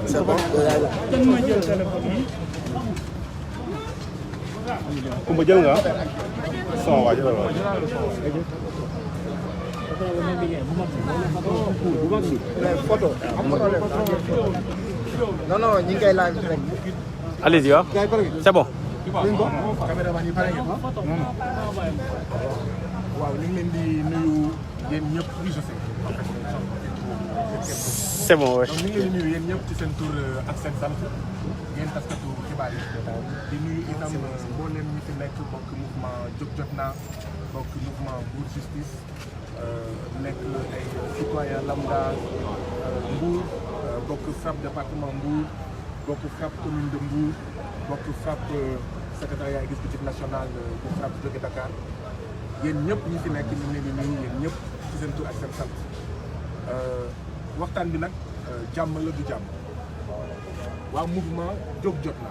C'est bon. Kumba jël nga sama waa jëlal waa photo non non ñi ngi koy laaj rek. Allez-y, hein. C'est bon. caméraman yi pare ngeen. waaw ñu ngi leen di nuyu yéen ñëpp oui je sais. C'est bon, ouais. donc ñu ngi leen di nuyu yéen ñëpp ci seen tur ak seen sant yéen taskatu xibaar yi di nuyu itam mboolem ñi fi nekk bokk mouvement Jóg Jot Na bokk mouvement Mbour Justice nekk ay citoyen lambda Mbour bokk FRAPP département Mbour bokk FRAPP commune de Mbour bokk FRAPP secrétariat exécutif national bu FRAPP jóge Dakar yéen ñëpp ñi fi nekk ñu ngi leen di nuyu yéen ñëpp ci seen tur ak seen sant waxtaan bi nag jàmm la du jàmm waa mouvement Jóg Jot Na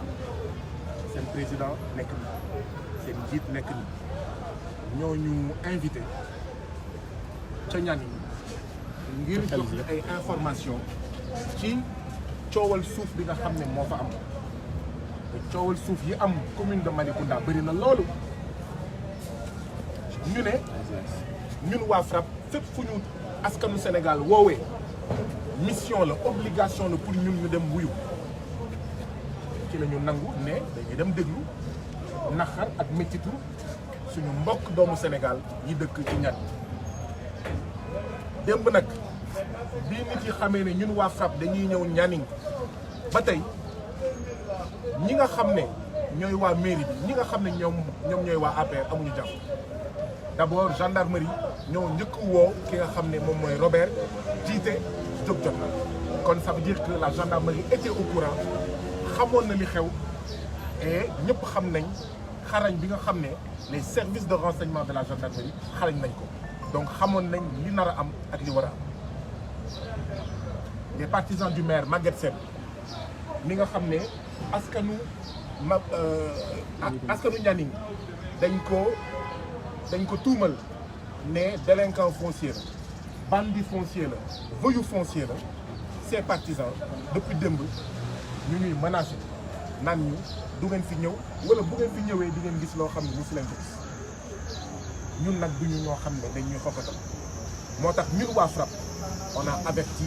seen président nekk ni seen njiit nekk ni ñoo ñu invité ca ñaan yi ngir jox ay information ci coowal suuf bi nga xam ne moo fa am te coowal suuf yi am commune de Malicounda bëri na loolu ñu ne ñun waa FRAPP fépp fu ñu askanu Sénégal woowee mission la obligation la pour ñun ñu dem wuyu ci la ñu nangu ne dañuy dem déglu naxar ak méttitu suñu mbokk doomu Sénégal yi dëkk ci ñat démb nag bii nit yi xamee ne ñun waa FRAPP dañuy ñëw Nianing ba tey ñi nga xam ne ñooy waa mairie bi ñi nga xam ne ñoom ñooy waa APR amuñu jàmm d'abord gendarmerie ñoo njëkk woo ki nga xam ne moom mooy Robert jiite Jóg Jot Na kon ça veut dire que la gendarmerie était au courant xamoon na li xew et ñëpp xam nañ xarañ bi nga xam ne les services de renseignement de la gendarmerie xarañ nañ ko donc xamoon nañ li nar a am ak li war a am les partisans du maire Maguette Sène mi nga xam ne askanu Nianing dañ ko tuumal ne délinquant foncier la bandit foncier la voyou foncier la ses partisans depuis démb ñu ñuy menacé naan ñu du ngeen fi ñëw wala bu ngeen fi ñëwee di ngeen gis loo xam ne mosu leen ko gis ñun nag duñu ñoo xam ne dañuy xoxatal moo tax ñun waa FRAPP on a averti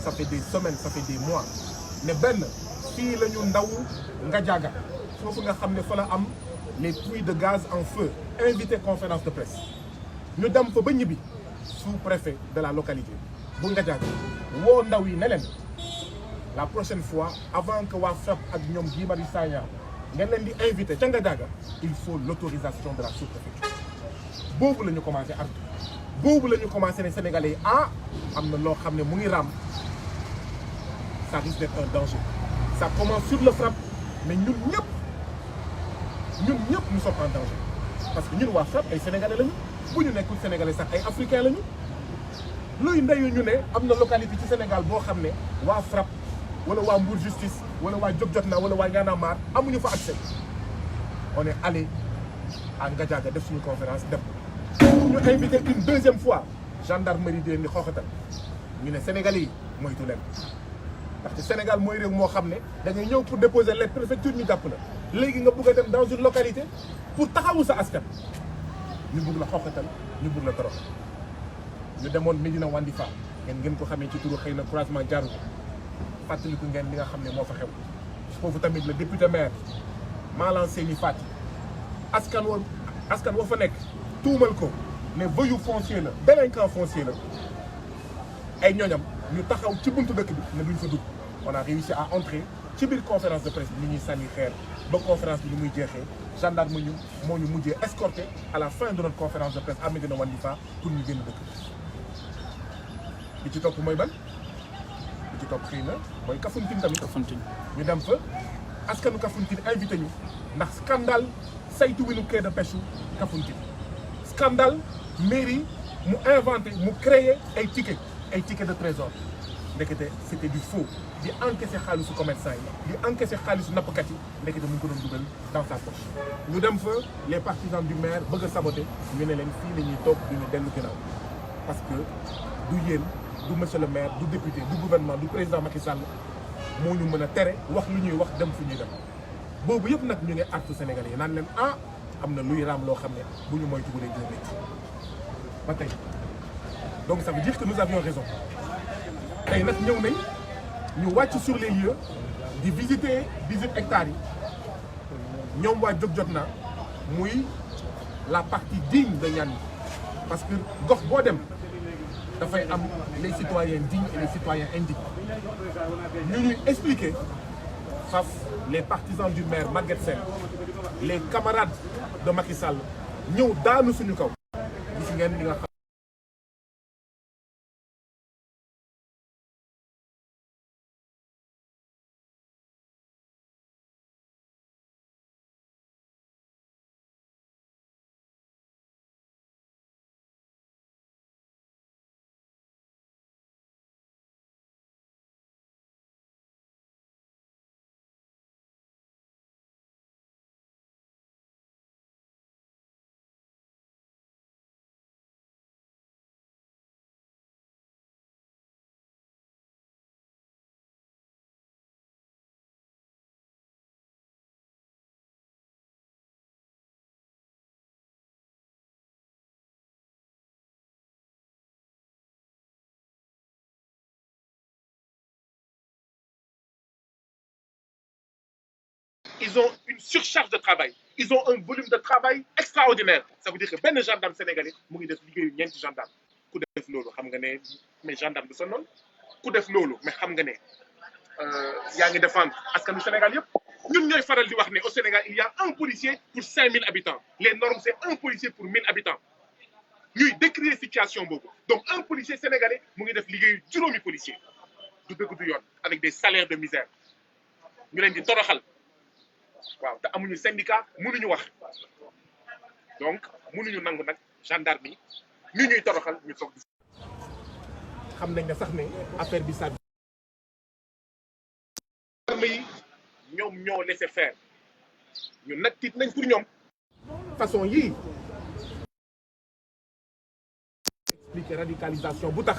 ça fait des semaines ça fait des mois ne benn fii la ñu ndaw Ngadiaga foofu nga xam ne fa la am les puits de gaz en feu invité conférence de presse ñu dem fa ba ñibbi sous-préfet de la localité bu Ngadiaga woo ndaw yi ne leen la prochaine fois avant que waa FRAPP ak ñoom Guy Marius Sagna ngeen leen di invité ca Ngadiaga il faut l'autorisation de la sous-préfecture boobu la ñu commencé artu boobu la ñu commencé ne Sénégalais yi am na loo xam ne mu ngi raam ça risque d'être un danger ça commence sur le FRAPP mais ñun ñëpp nous sommes en danger parce que ñun waa FRAPP ay sénégalais lañu bu ñu nekkul sénégalais sax ay africains lañu luy ndeyu ñu ne am na localité ci Sénégal boo xam ne waa FRAPP wala waa Mbour Justice wala waa Jóg Jot Na wala waa Y'en a marre amuñu fa accès on est allé à Ngadiaga def suñu conférence dem ñu invité une deuxième fois gendarmerie di leen di xooxatal ñu ne sénégalais yi moytu leen ndaxte Sénégal mooy réew moo xam ne da ngay ñëw pour déposer lettre préfecture ñu jàpp la léegi nga bëgg a dem dans une localité pour taxawu sa askan ñu bëgg la xooxatal ñu bëgg la torox ñu demoon Médina Wandifa ngeen ko xamee ci turu xëy na croisement Diarou fàttaliku ngeen li nga xam ne moo fa xew foofu tamit le député maire Malang Seyni Fati askan wa fa nekk tuumal ko ne voyou foncier la délinquant foncier la ay ñooñam ñu taxaw ci buntu dëkk bi ne duñ fa dugg on a réussi à entrer ci biir conférence de presse bi ñuy sànni xeer ba conférence bi ni muy jeexee gendarme moo ñu mujjee escorté à la fin de notre conférence de presse à Médina Wandifa pour ñu génn dëkk bi ci topp mooy ban bi ci topp xëy na mooy Kafountine tamit ñu dem fa askanu Kafountine invité ñu ndax scandale saytu winu quai de pêche Kafountine scandale mairie mu inventé mu créé ay ticket de trésor ndekete c'était du faux di encaisser xaalisu commerçant yi di encaisser xaalisu nappkat yi ndekete mu ngi ko doon dugal dans sa poche. ñu dem fa les partisans du maire bëgg a saboter ñu ne leen fii la ñuy toog du ñu dellu ginnaaw parce que du yéen du monsieur le maire du député du gouvernement du président Macky Sall moo ñu mën a tere wax lu ñuy wax dem fu ñuy dem boobu yëpp nag ñu ngi artu Sénégalais yi naan leen ah am na luy raam loo xam ne bu ñu moytu bu dee jóobee ba tey donc ça veut dire que nous avions raison tey nag ñëw nañ ñu wàcc sur les lieux di visiter 18 hectares yi ñoom waa jóg jot na muy la partie digne de Niani parce que gox boo dem dafay am les citoyens dignes et les citoyens indignes ñu ñuy expliquer faf les partisans du maire Maguette Sène les camarades de Macky Sall ñëw daanu suñu kaw gis ngeen li nga xam. Ils ont une surcharge de travail. Ils ont un volume de travail extraordinaire. Ça veut dire que benn gendarme sénégalais mu ngi def liggéeyu ñeenti gendarme ku def loolu xam nga ne mais gendarme du sonal ku def loolu mais xam nga ne yaa ngi défendre askanu Sénégal yëpp. ñun ñooy faral di wax ne au Sénégal il y a un policier pour 5000 habitants les normes c'est un policier pour 1000 habitants ñuy décrire situation boobu donc un policier sénégalais mu ngi def liggéeyu juróomi policier du dëgg du yoon avec des salaires de misère ñu leen di toroxal. waaw te amuñu syndicat mënuñu wax donc mënuñu nangu nag gendarme yi ñu ñuy toroxal ñu toog xam nañ ne sax ne affaire bi sax gendarme yi ñoom ñoo laisser faire ñu nag tiit nañ pour ñoom façon yii expliquer radicalisation bu tax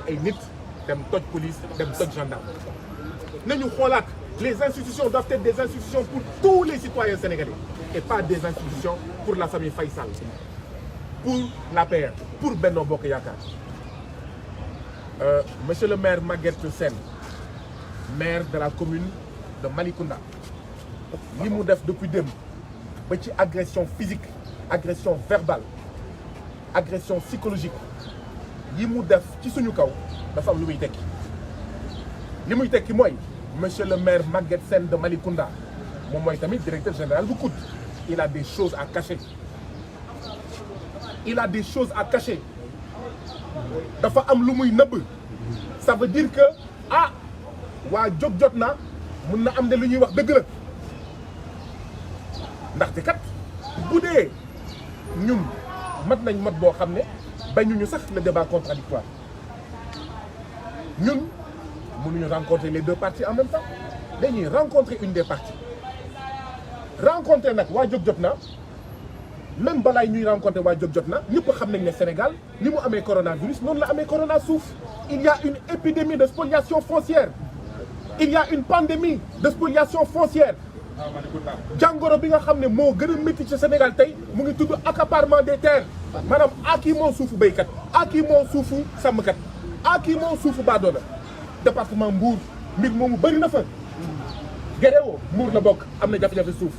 ay nit dem toj police dem toj gendarme nañu xoolaat. Les institutions doivent être des institutions pour tous les citoyens sénégalais et pas des institutions pour la famille Faye Sall, pour l'APR, pour Benno Bokk Yaakaar. Monsieur le maire Maguette Sène, maire de la commune de Malicounda, li mu def depuis démb ba ci agression physique, agression verbale, agression psychologique yi mu def ci suñu kaw dafa am lu muy tekki li muy tekki mooy. Monsieur le maire Maguette Sène de Malicounda moom mooy tamit directeur général bu COUD il a des choses à cacher il a des choses à cacher dafa am lu muy nëbb ça veut dire que ah waa jóg jot na mun na am de lu ñuy wax dëgg la ndaxte kat bu dee ñun mat nañ mat boo xam ne bañuñu sax le débat contradictoire ñun mënuñu rencontrer les deux parties en même temps dañuy rencontrer une des parties rencontrer nag waa jóg jot na même balaay ñuy rencontrer waa jóg jot na ñëpp xam nañ ne Sénégal ni mu amee coronavirus noonu la amee corona suuf il y a une épidémie de spoliation foncière il y a une pandémie de spoliation foncière jàngoro bi nga xam ne moo gën a métti ci Sénégal tey mu ngi tudd accaparement des terres maanaam kii moo suufu béykat kii moo suufu sàmmkat kii moo suufu baadoola département Mbour mbir moomu bëri na fa Guéréo Mbour la bokk am na jafe-jafe suuf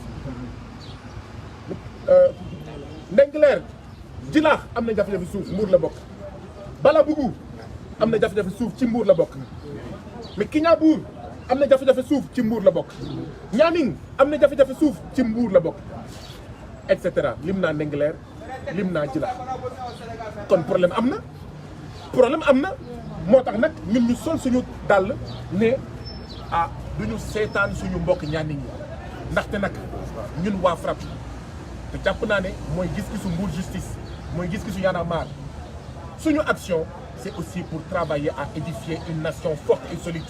Ndengler Djilaax am na jafe-jafe suuf Mbour la bokk Balabougou am na jafe-jafe suuf ci Mbour la bokk mais Kignanbour am na jafe-jafe suuf ci Mbour la bokk Nianing am na jafe-jafe suuf ci Mbour la bokk et cetera lim naa Ndengler lim naa Djilaax kon problème am na moo tax nag ñun ñu sol suñu dàll ne duñu seetaan suñu mbokk Nianing yi ndaxte nag ñun waa FRAPP te jàpp naa ne mooy gis-gisu Mbour justice mooy gis-gisu Y'en a marre suñu action c'est aussi pour travailler à édifier une nation forte et solide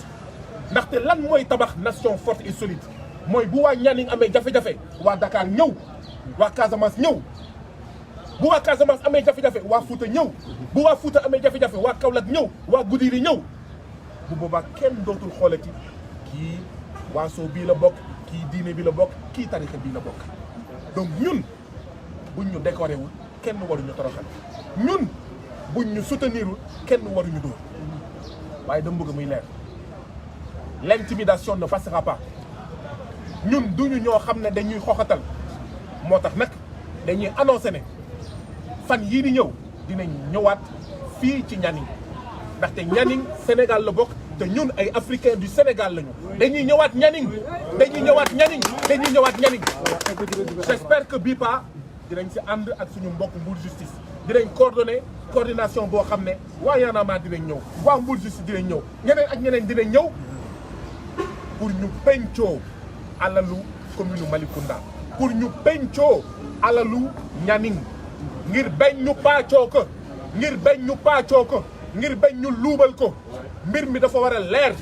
ndaxte lan mooy tabax nation forte et solide mooy bu waa Nianing amee jafe-jafe waa Dakar ñëw waa Casamance ñëw bu waa Casamance amee jafe-jafe waa Fouta ñëw bu waa Fouta amee jafe-jafe waa Kaolack ñëw waa Goudiri ñëw bu boobaa kenn dootul xoolati kii waaso bii la bokk kii diine bi la bokk kii tarixa bii la bokk donc ñun buñ ñu décoré wul kenn waruñu toroxal ñun buñ ñu soutenirul kenn waruñu dóor waaye dama bëgg muy leer l'intimidation ne passera pas ñun duñu ñoo xam ne dañuy xoxatal moo tax nag dañuy annoncé ne fan yii di ñëw dinañ ñëwaat fii ci Nianing ndaxte Nianing Sénégal la bokk te ñun ay africains du Sénégal lañu dañuy ñëwaat Nianing dañuy ñëwaat Nianing dañuy ñëwaat Nianing j'espère que bii pas dinañ si ànd ak suñu mbokk Mbour Justice dinañ coordination boo xam ne waa Y'en a marre dinañ ñëw waa Mbour Justice dinañ ñëw ñeneen ak ñeneen dinañ ñëw pour ñu pencoo alalu commune Malicounda pour ñu pencoo alalu Nianing ngir bañ ñu paacoo ko ngir bañ ñu paacoo ko ngir bañ ñu luubal ko mbir mi dafa war a leer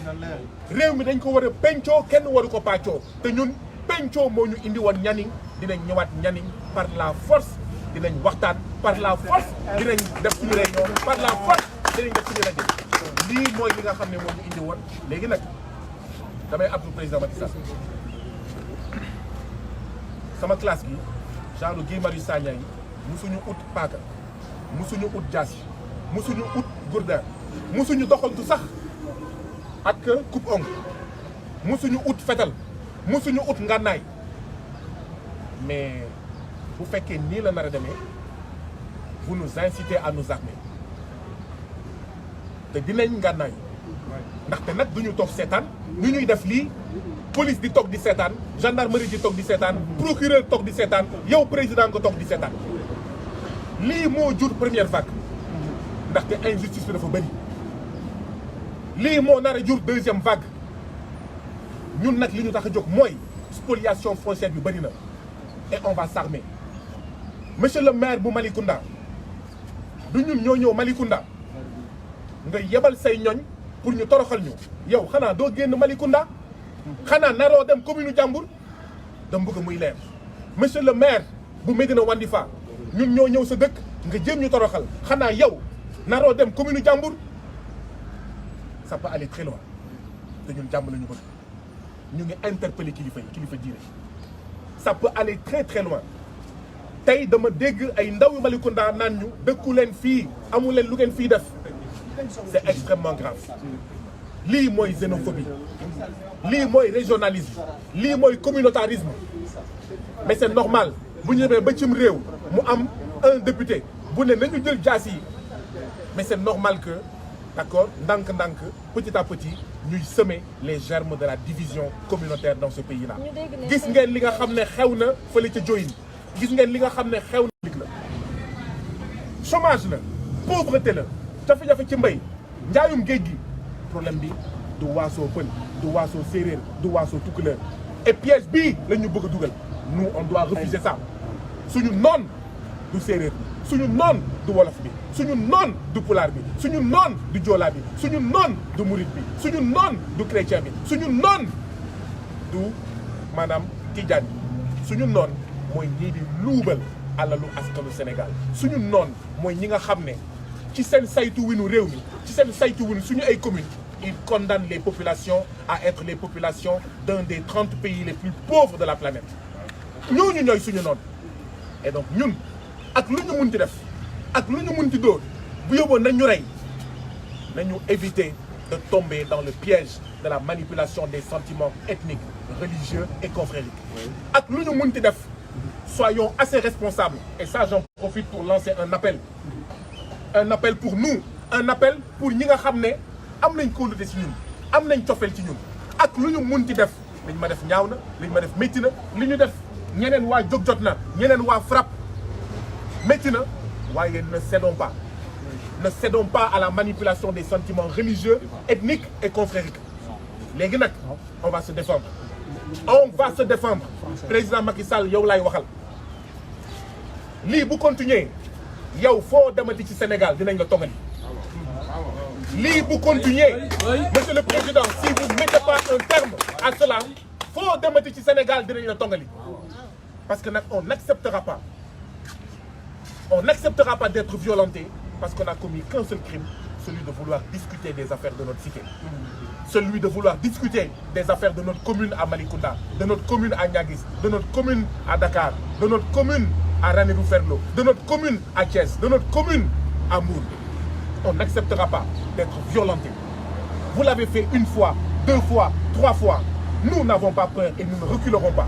réew mi dañ ko war a pencoo kenn waru ko paacoo te ñun pencoo moo ñu indi woon Nianing dinañ ñëwaat Nianing par la force dinañ waxtaan par la force dinañ def suñu réunion par la force dinañ def suñu rajo lii mooy li nga xam ne moo ñu indi woon léegi nag damay abdou président Macky Sall sama classe gi genre Guy Marius Sagna yi musuñu ut paaka musuñu ut jaasi musuñu ut gourdin musuñu doxantu sax ak coupe ongle musuñu ut fetal musuñu ut ngànnaay mais bu fekkee nii la nar a demee vous nous incitez à nous armer te dinañ ngànnaay ndaxte nag duñu toog seetaan ñu ñuy def lii police di toog di seetaan gendarmerie di toog di seetaan procureur toog di seetaan yow président nga toog di seetaan lii moo jur première vague ndaxte injustice bi dafa bëri lii moo nar a jur deuxième vague ñun nag li ñu tax a jóg mooy spoliation foncière bi bëri na et on va s'armer monsieur le maire bu Malicounda du ñun ñoo ñëw Malicounda nga yebal say ñoñ pour ñu toroxal ñu yow xanaa doo génn Malicounda xanaa naroo dem commune jàmbur dama bëgg muy leer monsieur le maire bu Médina Wandifa ñun ñoo ñëw sa dëkk nga jéem ñu toroxal xanaa yow naroo dem commune jàmbur ça peut aller très loin te ñun jàmm la ñu bëgg ñu ngi interpeller kilifa yi kilifa diine ça peut aller très très loin tey dama dégg ay ndaw yu Malicounda naan ñu dëkku leen fii amu leen lu ngeen fii def c'est extrêmement grave lii mooy xénophobie lii mooy régionalisme lii mooy communautarisme mais c'est normal bu ñu demee ba cim réew mu am un député bu ne nañu jël jaas yi mais c'est normal que d'accord ndànk-ndànk petit à petit ñuy semer les germes de la division communautaire dans ce pays là gis ngeen li nga xam ne xew na fële ca Diohine gis ngeen li nga xam ne xew na la chômage la pauvreté la jafe-jafe ci mbay njaayum géej gi problème bi du waasoo pël du waasoo séeréer du waasoo tukkuleur et piège bii la ñu bëgg a dugal nous on doit refuser ça suñu noon du séeréer bi suñu noon du wolof bi suñu noon du pulaar bi suñu noon du joolaa bi suñu noon du murit bi suñu noon du chrétien bi suñu noon du maanaam tijaan bi suñu noon mooy ñii di luubal alalu askanu Sénégal suñu noon mooy ñi nga xam ne ci seen saytu winu réew mi ci seen saytu winu suñu ay communes ils condamnent les populations à être les populations d'un des 30 pays les plus pauvres de la planète ñooñu ñooy suñu noonu et donc ñun ak lu ñu munti def ak lu ñu munti dóor bu yóbboon nañ ñu rey nañu éviter de tomber dans le piège de la manipulation des sentiments ethniques religieux et confrériques ak lu ñu munti def soyons assez responsables et ça j'en profite pour lancer un appel pour nous un appel pour ñi nga xam ne am nañ kóolute ci ñun am nañ cofeel ci ñun ak lu ñu munti def liñ ma def ñaaw na liñ ma def métti na li ñu def ñeneen waa jóg jot na ñeneen waa frappe métti na waaye ne cédons pas à la manipulation des sentiments religieux ethniques et confrériques léegi nag on va se défendre président Macky Sall yow laay waxal lii bu continuer yow foo demati ci Sénégal dinañ la tongali lii bu continuer monsieur le président si vous ne mettez pas un terme à cela foo demati ci Sénégal dinañ la tongali parce que nag on n'acceptera pas d'être violenté parce qu'on n'a commis qu'un seul crime, celui de vouloir discuter des affaires de notre cité, celui de vouloir discuter des affaires de notre commune à Malicounda, de notre commune à Niaguis, de notre commune à Dakar, de notre commune à Ranérou-Ferlo, de notre commune à Thiès, de notre commune à Mbour. On n'acceptera pas d'être violenté. Vous l'avez fait une fois, deux fois, trois fois. Nous n'avons pas peur et nous ne reculerons pas.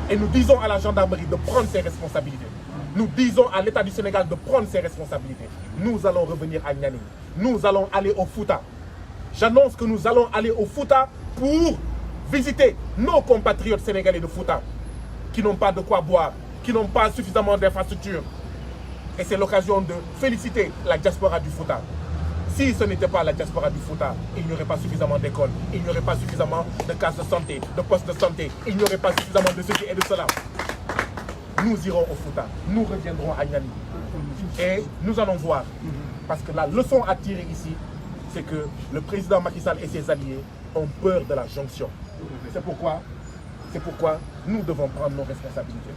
Et nous disons à la gendarmerie de prendre ses responsabilités. Nous disons à l'État du Sénégal de prendre ses responsabilités. Nous allons revenir à Nianing. Nous allons aller au Fouta. J'annonce que nous allons aller au Fouta pour visiter nos compatriotes sénégalais de Fouta qui n'ont pas de quoi boire, qui n'ont pas suffisamment d'infrastructures. Et c'est l'occasion de féliciter la diaspora du Fouta. Si ce n'était pas la diaspora du Fouta, il n'y aurait pas suffisamment d'écoles, il n'y aurait pas suffisamment de cases de santé, de postes de santé, il n'y aurait pas suffisamment de ceci et de cela. Nous irons au Fouta, nous reviendrons à Nianing et nous allons voir. Parce que la leçon à tirer ici, c'est que le président Macky Sall et ses alliés ont peur de la jonction. C'est pourquoi nous devons prendre nos responsabilités.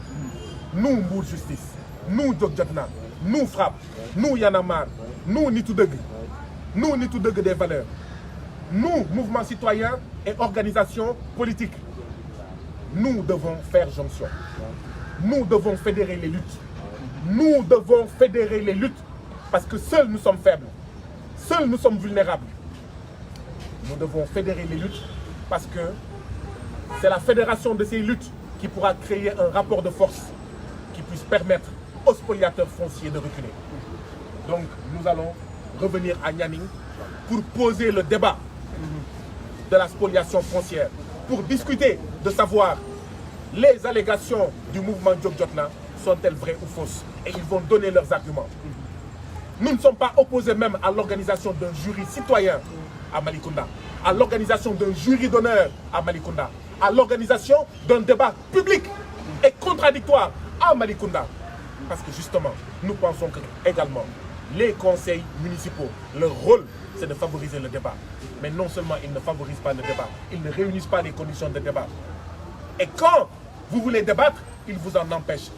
Nous, Mbour Justice, nous, Djokjotna, nous, Frappe, nous, Y'en a marre, nous, Nitu Deug des valeurs, nous, mouvements citoyens et organisations politiques, nous devons faire jonction. Nous devons fédérer les luttes. Nous devons fédérer les luttes parce que seuls nous sommes faibles. Seuls nous sommes vulnérables. Nous devons fédérer les luttes parce que c'est la fédération de ces luttes qui pourra créer un rapport de force qui puisse permettre aux spoliateurs fonciers de reculer. Donc nous allons revenir à Nianing pour poser le débat de la spoliation foncière, pour discuter de savoir les allégations du mouvement Djokjotna sont-elles vraies ou fausses? Et ils vont donner leurs arguments. Nous ne sommes pas opposés même à l'organisation d'un jury citoyen à Malicounda, à l'organisation d'un jury d'honneur à Malicounda, à l'organisation d'un débat public et contradictoire à Malicounda. Parce que justement, nous pensons que également les conseils municipaux, leur rôle, c'est de favoriser le débat. Mais non seulement ils ne favorisent pas le débat, ils ne réunissent pas les conditions de débat. Et quand vous voulez débattre, ils vous en empêchent.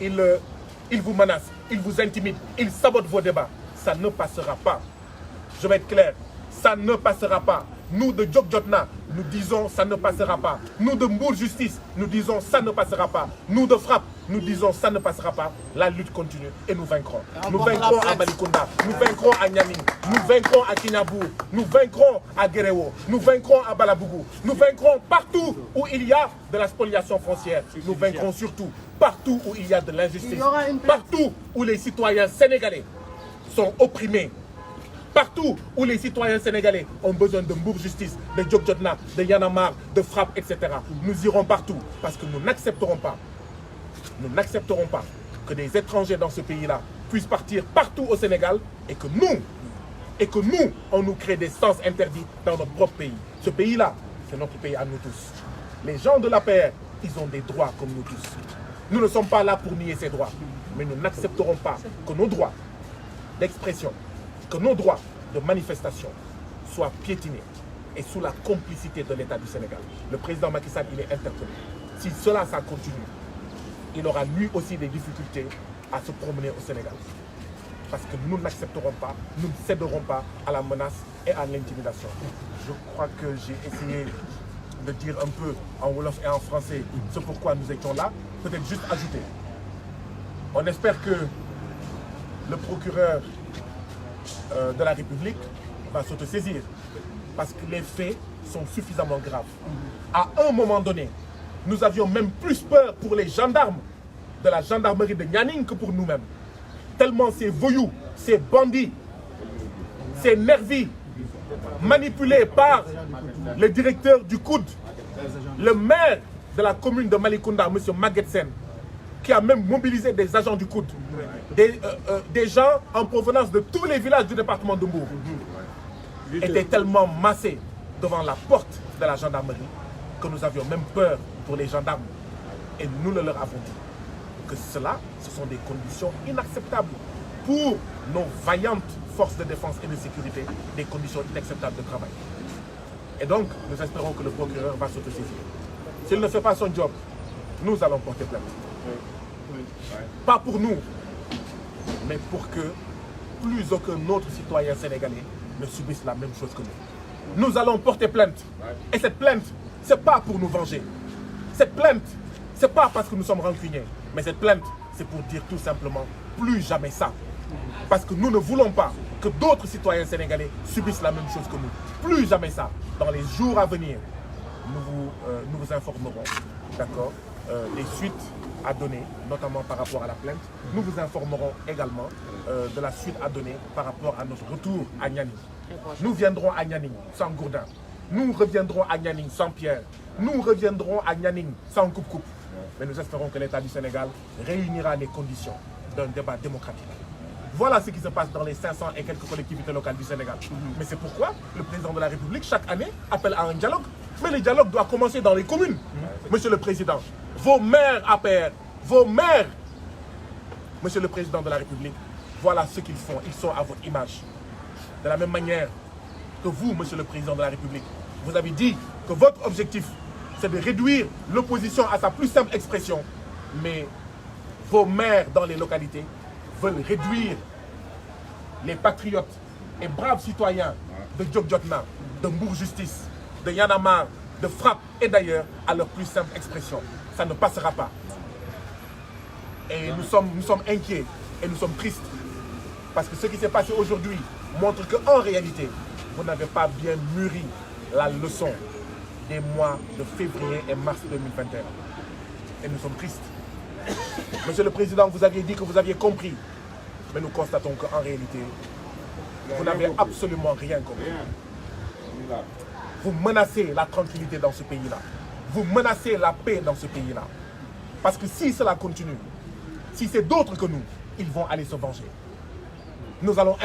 Ils vous menacent, ils vous intimident, ils sabotent vos débats. Ça ne passera pas. Je vais être clair, ça ne passera pas. Nous de Djokjotna, nous disons ça ne passera pas. Nous de Mbour Justice, nous disons ça ne passera pas. Nous de Frappe, nous disons ça ne passera pas. La lutte continue et nous vaincrons. Nous vaincrons à Malicounda, nous vaincrons à Nianing, nous vaincrons à Kignabou, nous vaincrons à Guéréo, nous vaincrons à Balabougou, nous vaincrons partout où il y a de la spoliation foncière. Nous vaincrons surtout partout où il y a de l'injustice, partout où les citoyens sénégalais sont opprimés. Partout où les citoyens sénégalais ont besoin de Mbour Justice, de Djokjotna, de Y'en a marre, de Frappe, etc. Nous irons partout parce que nous n'accepterons pas que des étrangers dans ce pays-là puissent partir partout au Sénégal et que nous, on nous crée des sens interdits dans notre propre pays. Ce pays-là, c'est notre pays à nous tous. Les gens de l'APR, ils ont des droits comme nous tous. Nous ne sommes pas là pour nier ces droits, mais nous n'accepterons pas que nos droits d'expression, que nos droits de manifestation soient piétinés et sous la complicité de l'État du Sénégal. Le président Macky Sall, il est interpellé. Si cela, ça continue, il aura lui aussi des difficultés à se promener au Sénégal. Parce que nous n'accepterons pas, nous ne céderons pas à la menace et à l'intimidation. Je crois que j'ai essayé de dire un peu en wolof et en français ce pourquoi nous étions là. Peut-être juste ajouter. On espère que le procureur de la République va s'autosaisir parce que les faits sont suffisamment graves. À un moment donné, nous avions même plus peur pour les gendarmes de la gendarmerie de Nianing que pour nous-mêmes. Tellement ces voyous, ces bandits, ces nervis, manipulés par le directeur du COUD, le maire de la commune de Malicounda, M. Maguette Sène, qui a même mobilisé des agents du COUD, des gens en provenance de tous les villages du département de Mbour, étaient tellement massés devant la porte de la gendarmerie que nous avions même peur pour les gendarmes. Et nous le leur avons dit que cela, ce sont des conditions inacceptables pour nos vaillantes forces de défense et de sécurité des conditions inacceptables de travail. Et donc, nous espérons que le procureur va s'autosaisir. S'il ne fait pas son job, nous allons porter plainte. Pas pour nous, mais pour que plus aucun autre citoyen sénégalais ne subisse la même chose que nous. Nous allons porter plainte. Et cette plainte, ce n'est pas pour nous venger. Cette plainte, ce n'est pas parce que nous sommes rancuniers. Mais cette plainte, c'est pour dire tout simplement plus jamais ça. Parce que nous ne voulons pas que d'autres citoyens sénégalais subissent la même chose que nous. Plus jamais ça. Dans les jours à venir, nous vous informerons, d'accord, des suites à donner, notamment par rapport à la plainte. Nous vous informerons également de la suite à donner par rapport à notre retour à Nianing. Nous viendrons à Nianing sans Gourdin. Nous reviendrons à Nianing sans Pierre. Nous reviendrons à Nianing sans coupe-coupe. Mais nous espérons que l'État du Sénégal réunira les conditions d'un débat démocratique. Voilà ce qui se passe dans les 500 et quelques collectivités locales du Sénégal. Mais c'est pourquoi le président de la République, chaque année, appelle à un dialogue. Mais le dialogue doit commencer dans les communes. Monsieur le Président, vos maires APR, vos maires, Monsieur le Président de la République, voilà ce qu'ils font. Ils sont à votre image. De la même manière que vous, Monsieur le Président de la République, vous avez dit que votre objectif, c'est de réduire l'opposition à sa plus simple expression. Mais vos maires dans les localités veulent réduire les patriotes et braves citoyens de Djokdjotna, de Mbour Justice, de Yanamar, de Frappe et d'ailleurs à leur plus simple expression. Ça ne passera pas. Et nous sommes inquiets et nous sommes tristes. Parce que ce qui s'est passé aujourd'hui montre qu'en réalité, vous n'avez pas bien mûri la leçon des mois de février et mars 2021. Et nous sommes tristes. Monsieur le Président, vous aviez dit que vous aviez compris. Mais nous constatons qu'en réalité, vous n'avez absolument rien compris. Vous menacez la tranquillité dans ce pays-là. Vous menacez la paix dans ce pays-là. Parce que si cela continue, si c'est d'autres que nous, ils vont aller se venger. Nous allons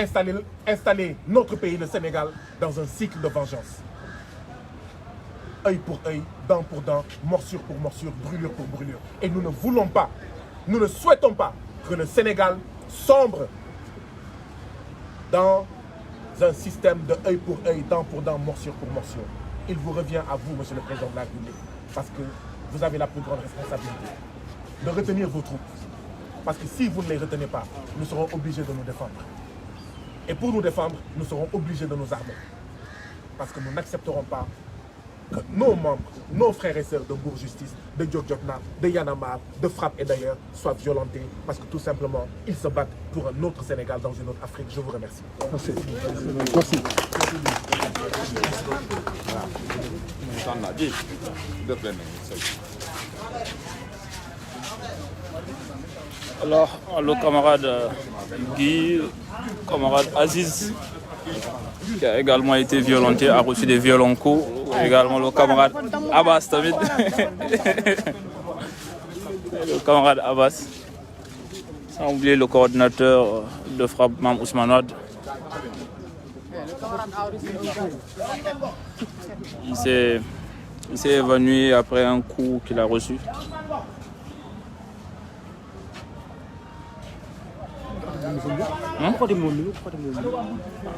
installer notre pays, le Sénégal, dans un cycle de vengeance. Œil pour œil, dent pour dent, morsure pour morsure, brûlure pour brûlure. Et nous ne voulons pas, nous ne souhaitons pas que le Sénégal sombre dans un système de œil pour œil, dent pour dent, morsure pour morsure. Il vous revient à vous, Monsieur le Président de la République, parce que vous avez la plus grande responsabilité de retenir vos troupes. Parce que si vous ne les retenez pas, nous serons obligés de nous défendre. Et pour nous défendre, nous serons obligés de nous armer. Parce que nous n'accepterons pas que nos membres, nos frères et sœurs de Mbour Justice, de Djokdjotna, de Yanamar, de Frappe et d'ailleurs soient violentés parce que tout simplement, ils se battent pour un autre Sénégal dans une autre Afrique. Je vous remercie. Merci. Merci. Alors, le camarade Guy, camarade Aziz, qui a également été violenté, a reçu des violents coups. Également le camarade Abbas Tamid. Le camarade Abbas. Sans oublier le coordinateur de Frappe, Mam Ousmane Wade. Il s'est évanoui après un coup qu'il a reçu.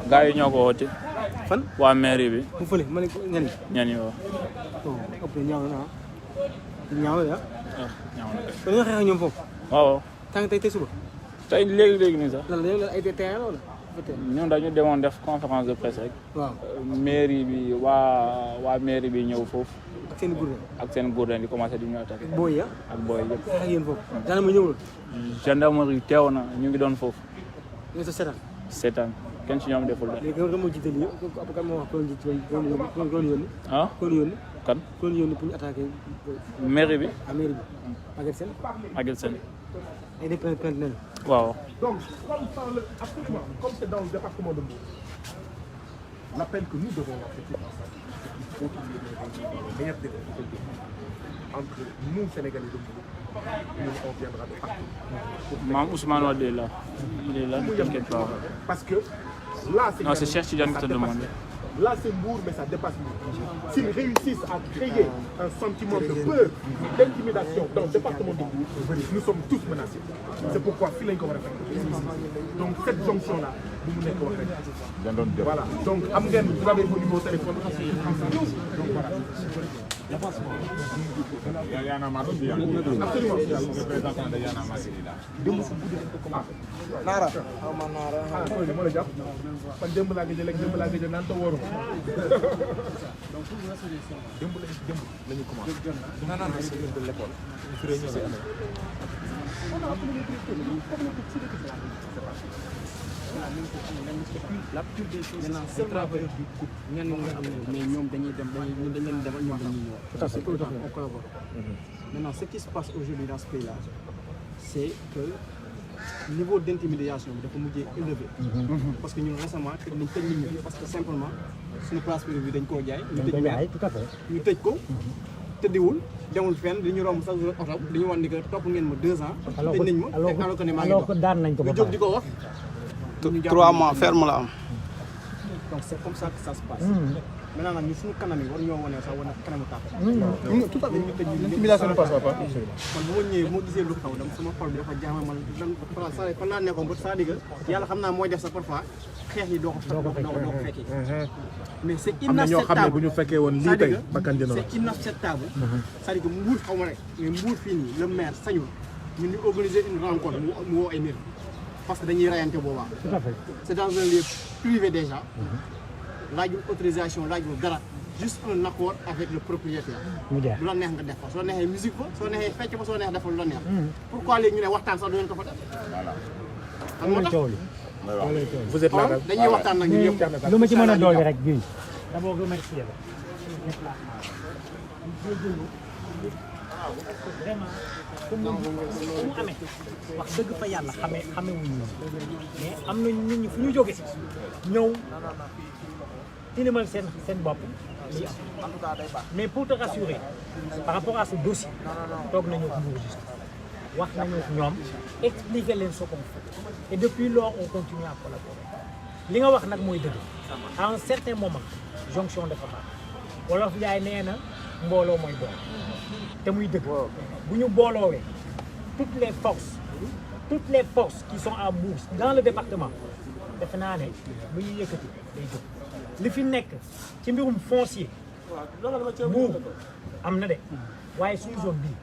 Gars yi ñoo ko woote. fan waa mairie bi. mu fële ma ne ko ñani. ñani waaw. ëpp na ñaaw na ñaaw ya. ñaaw na. kon ñoo xeex ak ñoom foofu. waaw. tànk tey suba. tey léegi nii sax. lan la ay terrain la wala. ñun dañu demoon def conférence de presse rek. waaw. mairie bi waa mairie bi ñëw foofu. ak seen gourdin. ak seen gourdin di commencé di ñu attaqué. booy ya. ak booy yëpp. xeex ak yéen foofu. gendarmerie ñëwul. gendarmerie teew na ñu ngi doon foofu. nga sa seetaan. seetaan kenn ci ñoom deful dara. léegi kan moo jiite lii kan moo wax ko yónni. ah ko yónni. kan. ko yónni pour ñu attaqué. mairie bi. ah mairie bi. Maguette Sène. Maguette Sène. ay des plainte nañu. waaw. Donc, absolument, comme c'est dans le département de Mbour, l'appel que nous devons lancer tous ensemble, il faut qu'il y ait des meilleurs débats entre nous, Sénégalais de Mbour. Nous, on viendra de partout. Mam Ousmane Wade est là. Il est là, ne t'inquiète pas. Parce que là, Non, c'est Cheikh Tidiane qui te demande. Là, c'est Mbour, mais ça dépasse Mbour. S'ils réussissent à créer un sentiment de peur, d'intimidation dans le département de Mbour, nous sommes tous menacés. C'est pourquoi fii lañ ko war a fekk. Donc cette jonction-là, bu mu nekk wax rek. Voilà. Donc am ngeen vous avez mon numéro de téléphone. Donc voilà. Absolument. Nara. Ah, moo la jàpp. Man démb laa gëj a lekk démb laa gëj a naan te wóoru. Démb la ñu commencé. Non, c'est de l'école. La plupart des choses maintenant c'est travailleurs du couple ñenn nga am mais ñoom dañuy dem dañ leen demal ñoom dañuy ñëw. Tout à fait, on collabore. Maintenant ce qui se passe aujourd'hui dans ce pays là c'est que niveau d'intimidation bi dafa mujjee élevé. Parce que ñun récemment dañ tëj nit ñi parce que simplement suñu place privée bi dañ koo jaay. ñu tëj ko. tëddiwul demul fenn di ñu romb sax oto di ñu wan ni que topp ngeen ma 2 ans. tëj nañ ma alors que ne maa ngi dox daan nañ ko ba jóg di ko wax. 3 mois ferme la am. Donc c'est comme ça que ça se passe. Maintenant nag ñu suñu kanam yi war ñoo wane sax wane kanamu tàpp. Tout à fait. L'intimidation ne passe pas. Man bu ma ñëwee bu ma gisee lu xaw dama sama xol bi dafa jaama man dan fan laa nekkoon ba c'est-à-dire que yàlla xam naa mooy def sa parfois xeex yi doo ko fekkee. Mais c'est am na ñoo xam ne bu inacceptable. ñu fekkee woon lii tey bakkan dina la. C'est inacceptable. C'est-à-dire que Mbour xaw ma rek mais Mbour fii nii le maire sañul ñun ñu organiser une rencontre mu woo ay nit parce que dañuy rayante boobaa. Tout à fait. C'est dans un lieu privé déjà. Laajul autorisation laajul dara juste un accord avec le propriétaire. du la neex nga def ko soo neexee musique ba soo neexee fecc ba soo neexee defal lu la neex. Pourquoi léegi ñu ne waxtaan sax du ngeen ko fa def. xam nga tax Vous êtes là dañuy waxtaan nag ñun ñëpp. lu ma ci mën a dolli rek bii d'abord remercier la vraiment comme mu amee wax dëgg fa yàlla xamee wuñu mais am na nit ñi fu ñu jóge ñëw tilimal seen bopp li am mais pour te rassurer par rapport à ce dossier toog nañu ak Mbour Justice wax nañu ak ñoom expliquer leen ce qu'on fait et depuis lors on continue à collaborer li nga wax nag mooy dëgg à un certain moment jonction dafa baax wolof yaay nee na mbooloo mooy bool te muy dëgg bu ñu booloowee toutes les forces qui sont à Mbour dans le département defe naa ne bu ñu yëkkati day jóg li fi nekk ci mbirum foncier Mbour am na de waaye suñu zone bii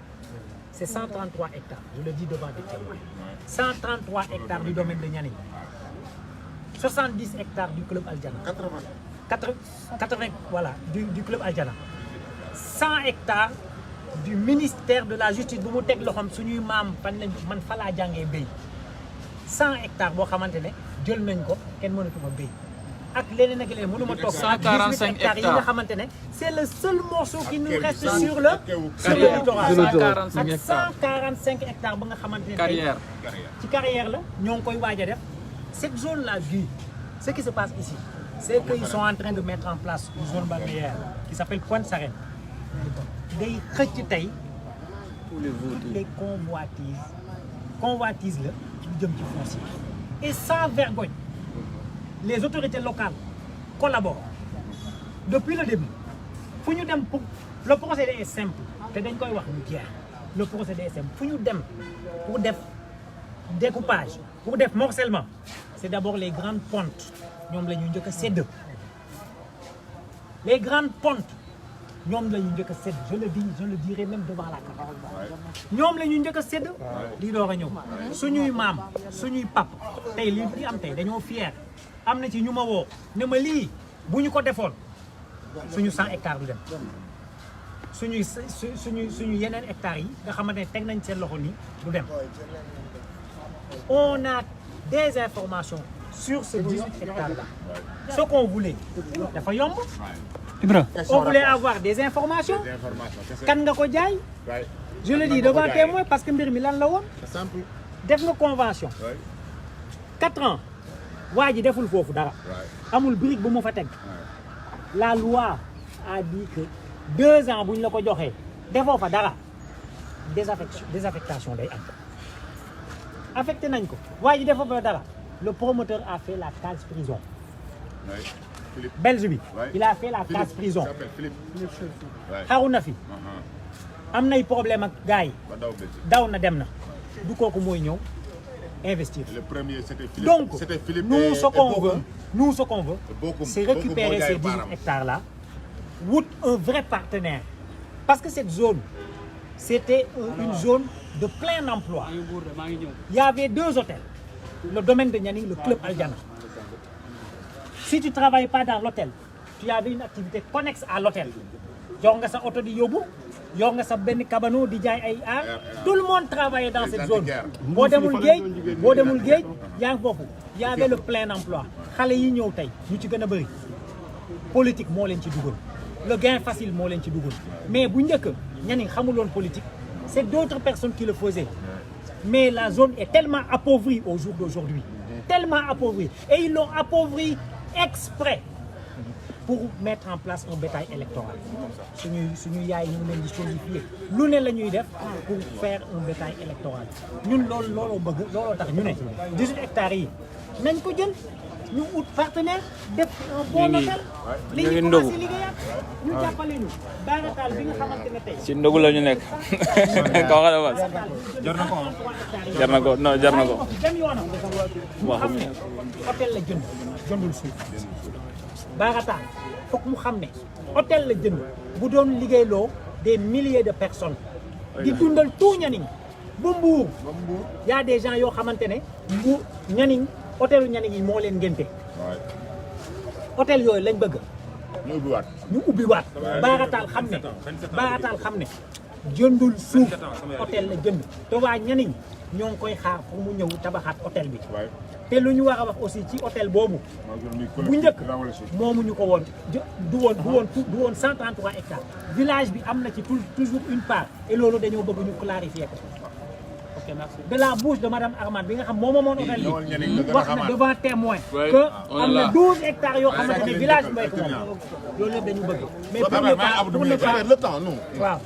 c'est 133 hectares je le dis devant des témoins 133 hectares du domaine de Nianing 70 hectares du club Aljana 80 voilà du club Aljana 100 hectares du ministère de la justice bu mu teg loxoom suñuy maam man fa laa jàngee béy 100 hectares boo xamante ne jël nañ ko kenn mënatuma béy ak leneen ak leneen mënuma toog 145 hectares yi nga xamante ne c'est le seul morceau qui nous reste sur le littoral 145 hectares ba nga xamante ne Carrière. ci carrière la ñoo ngi koy waaj a def cette zone là bii ce qui se passe ici c'est qu'ils sont en train de mettre en place une zone balnéaire qui s'appelle Pointe Sarène day xëcc tey les convoitises la ci jëm ci foncier et sans vergogne les autorités locales collaborent depuis le début fu ñu dem pour le procédé est simple te dañ koy wax ñu jeex le procédé est simple fu ñu dem pour def découpage pour def morcellement c'est d'abord les grandes pontes ñoom la ñuy njëkk a sédd les grandes pontes ñoom la ñuy njëkk a sédd je le dirai même devant la caméra ñoom la ñuy njëkk a sédd lii door a ñëw suñuy maam suñuy pap tey lii di am tey dañoo fier am na ci ñu ma woo ne ma lii bu ñu ko defoon suñu 100 hectares du dem suñu yeneen hectares yi nga xamante ne teg nañ seen loxo nii du dem on a des informations sur ce 18 hectares là ce qu'on voulait dafa yomb on voulait avoir des informations kan nga ko jaay je le dis devant témoin parce que mbir mi lan la woon def nga convention 4 ans waa ji deful foofu dara amul brique bu mu fa teg la loi a dit que 2 ans bu ñu la ko joxee defoo fa dara désaffectation day am affecté nañ ko waa ji defoo fa dara le promoteur a fait la case prison belge bi il a fait la case prison xaru na fi am nay problème ak gars yi daw na dem na du kooku mooy ñëw investir. Le premier, c'était Philippe. Donc, c'était Philippe nous, ce qu'on veut, Bokum. c'est récupérer ces 18 hectares-là, wut un vrai partenaire. Parce que cette zone, c'était une zone de plein emploi. Il y avait 2 hôtels. Le domaine de Nianing, le club Aljana. Si tu ne travailles pas dans l'hôtel, tu avais une activité connexe à l'hôtel. Tu as sa auto de yobu, tu as sa ben cabano di jaay ay art. Tout le monde travaillait dans cette zone. Bo demul geej, yang fofu. Il y avait le plein emploi. Xalé yi ñew tay, ñu ci gëna bari. Politique mo leen ci duggal. Le gain facile mo leen ci duggal. Mais bu ñëk Nianing xamul won politique, c'est d'autres personnes qui le faisaient. Mais la zone est tellement appauvrie au jour d'aujourd'hui. Tellement appauvrie. Et ils l'ont appauvrie exprès pour mettre en place un bétail électoral. Suñu yaay ñu leen di solidifier lu ne la ñuy def pour faire un bétail électoral. Ñun loolu bëgg looloo tax ñu ne 18 hectares yi nañ ko jël ñu ut partenaire def un bon hôtel. li ñu commencé liggéeyaat ñu jàppale ñu baarataal bi nga xamante ne tey. ci ndogu la ñu nekk. kaw xa dafa jar na ko non jar na ko. dem yoonam mu xam ne hôtel la jëndul suuf. Baarataal foog mu xam ne hôtel la jënd bu doon liggéeyloo des milliers de personnes di dundal tout Nianing ba Mbour y a des gens yoo xamante ne Mbour Nianing hôtelu Nianing yi moo leen ngénte hôtel yooyu lañ bëgg ñu ubbiwaat Baarataal xam ne jëndul suuf hôtel la jënd te waa Nianing ñoo ngi koy xaar pour mu ñëw tabaxaat hôtel bi te lu ñu war a wax aussi ci hôtel boobu bu njëkk moomuñu ko woon du woon 133 hectares village bi am na ci toujours une part et loolu dañoo bëgg ñu clarifier ko. Ok, merci. De la bouche de madame Armande bi nga xam moom moomoon hôtel bi wax na devant témoin que am na 12 hectares yoo xamante ne village bi mooy ko moom loolu yëpp dañu bëgg mais pour ne pas waaw